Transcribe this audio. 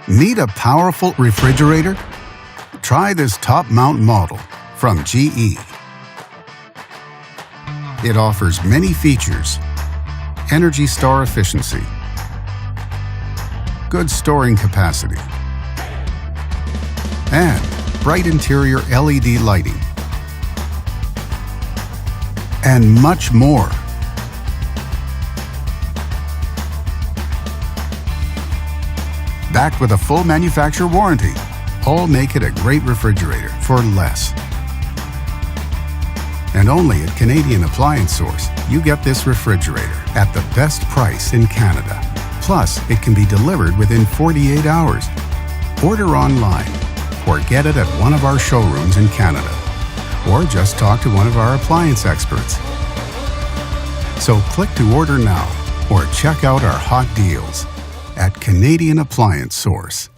Need a powerful refrigerator? Try this top-mount model from GE. It offers many features: Energy Star efficiency, good storing capacity, and bright interior LED lighting, and much more. Backed with a full manufacturer warranty, all make it a great refrigerator for less. And only at Canadian Appliance Source, you get this refrigerator at the best price in Canada. Plus, it can be delivered within 48 hours. Order online or get it at one of our showrooms in Canada. Or just talk to one of our appliance experts. So click to order now or check out our hot deals at Canadian Appliance Source.